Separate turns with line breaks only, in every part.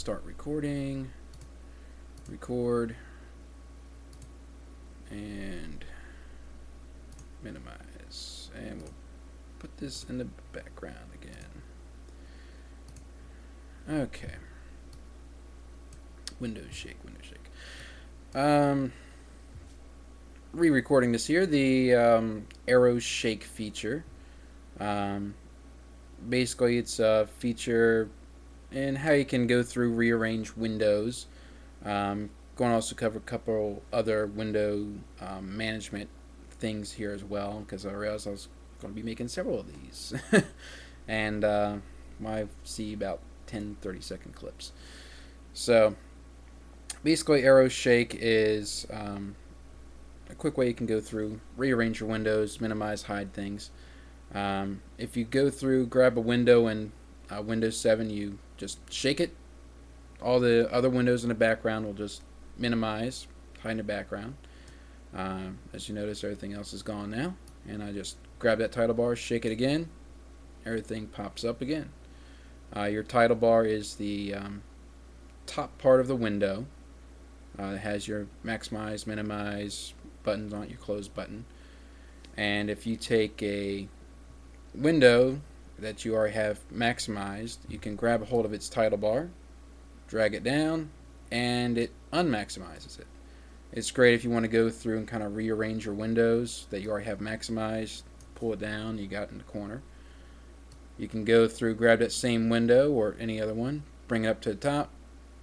start recording, record, and minimize. And we'll put this in the background again. Okay. Windows shake. Re-recording this here, the arrow shake feature. Basically, it's a feature in how you can go through, rearrange windows. Going to also cover a couple other window management things here as well, because I realized I was going to be making several of these. And I see about 10-30-second clips. So basically, arrow shake is a quick way you can go through, rearrange your windows, minimize, hide things. If you go through, grab a window in Windows 7, you just shake it. All the other windows in the background will just minimize, hide in the background. As you notice, everything else is gone now. And I just grab that title bar, shake it again, everything pops up again. Your title bar is the top part of the window. It has your maximize, minimize buttons on it, your close button. And if you take a window that you already have maximized, you can grab a hold of its title bar, drag it down, and it unmaximizes it. It's great if you want to go through and kind of rearrange your windows that you already have maximized, pull it down, you got it in the corner. You can go through, grab that same window or any other one, bring it up to the top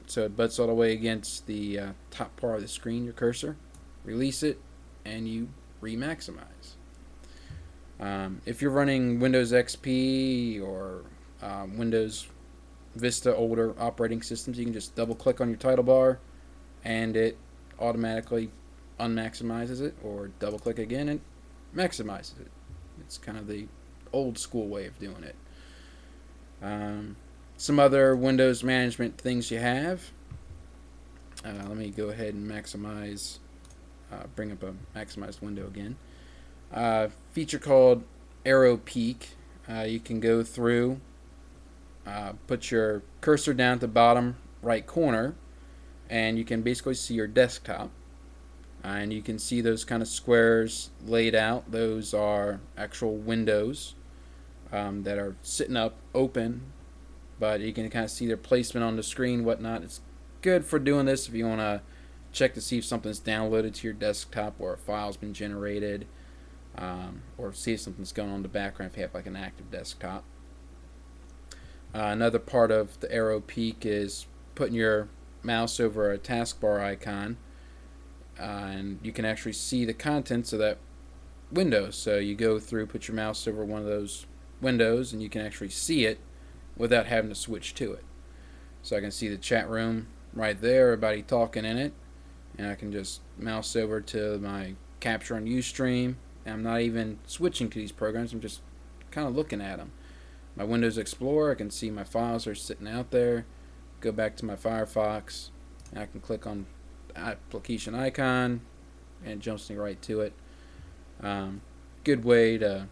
so it butts all the way against the top part of the screen, your cursor, release it, and you re-maximize. If you're running Windows XP or Windows Vista, older operating systems, you can just double click on your title bar and it automatically unmaximizes it, or double click again and maximizes it. It's kind of the old school way of doing it. Some other Windows management things you have. Let me go ahead and maximize, bring up a maximized window again. Feature called Arrow Peek. You can go through, put your cursor down at the bottom right corner, and you can basically see your desktop. And you can see those kind of squares laid out. Those are actual windows that are sitting up open, but you can kind of see their placement on the screen, whatnot. It's good for doing this if you want to check to see if something's downloaded to your desktop or a file's been generated, or see if something's going on in the background if you have like an active desktop. Another part of the arrow peek is putting your mouse over a taskbar icon, and you can actually see the contents of that window. So you go through, put your mouse over one of those windows, and you can actually see it without having to switch to it. So I can see the chat room right there, everybody talking in it, and I can just mouse over to my Capture on Ustream, and I'm not even switching to these programs, I'm just kind of looking at them. My Windows Explorer, I can see my files are sitting out there. Go back to my Firefox, and I can click on the application icon, and it jumps me right to it. Good way to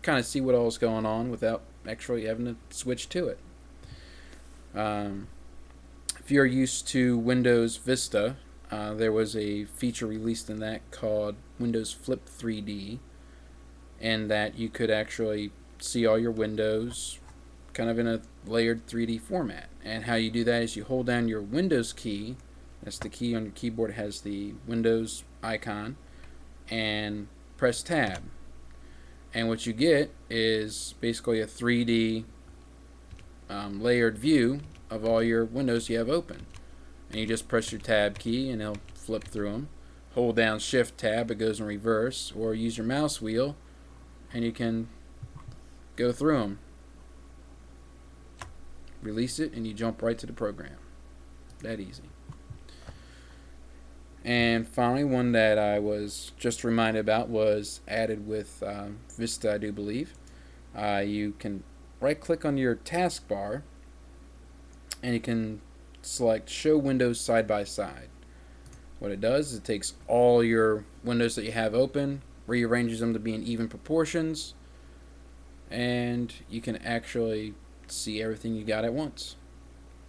kind of see what all is going on without actually having to switch to it. If you're used to Windows Vista, there was a feature released in that called Windows Flip 3D, and that you could actually see all your windows kind of in a layered 3D format. And how you do that is you hold down your Windows key, that's the key on your keyboard, it has the Windows icon, and press Tab. And what you get is basically a 3D layered view of all your windows you have open. And you just press your Tab key and it'll flip through them. Hold down Shift Tab, it goes in reverse, or use your mouse wheel and you can go through them. Release it and you jump right to the program. That easy. And finally, one that I was just reminded about was added with Vista, I do believe. You can right click on your taskbar and you can select Show Windows Side by Side. What it does is it takes all your windows that you have open, rearranges them to be in even proportions, and you can actually see everything you got at once.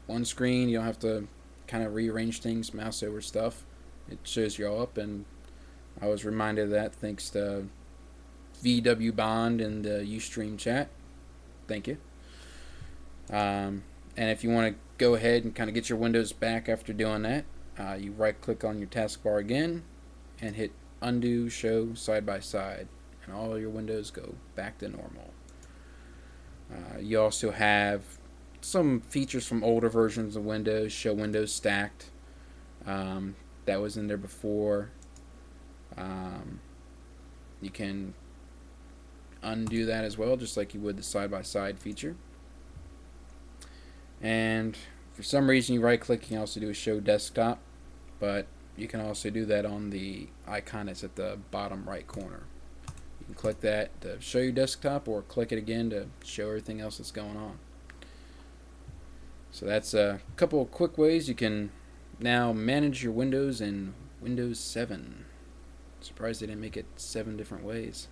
one screen. You don't have to kind of rearrange things, mouse over stuff. It shows you all up, and I was reminded of that thanks to VW Bond in the Ustream chat. Thank you. And if you want to go ahead and kind of get your windows back after doing that, you right click on your taskbar again and hit undo show side by side, and all your windows go back to normal. You also have some features from older versions of Windows, show windows stacked. That was in there before. You can undo that as well, just like you would the side by side feature. And for some reason you right click, you can also do a show desktop, but you can also do that on the icon that's at the bottom right corner. You can click that to show your desktop, or click it again to show everything else that's going on. So that's a couple of quick ways you can now manage your Windows in Windows 7. Surprised they didn't make it 7 different ways.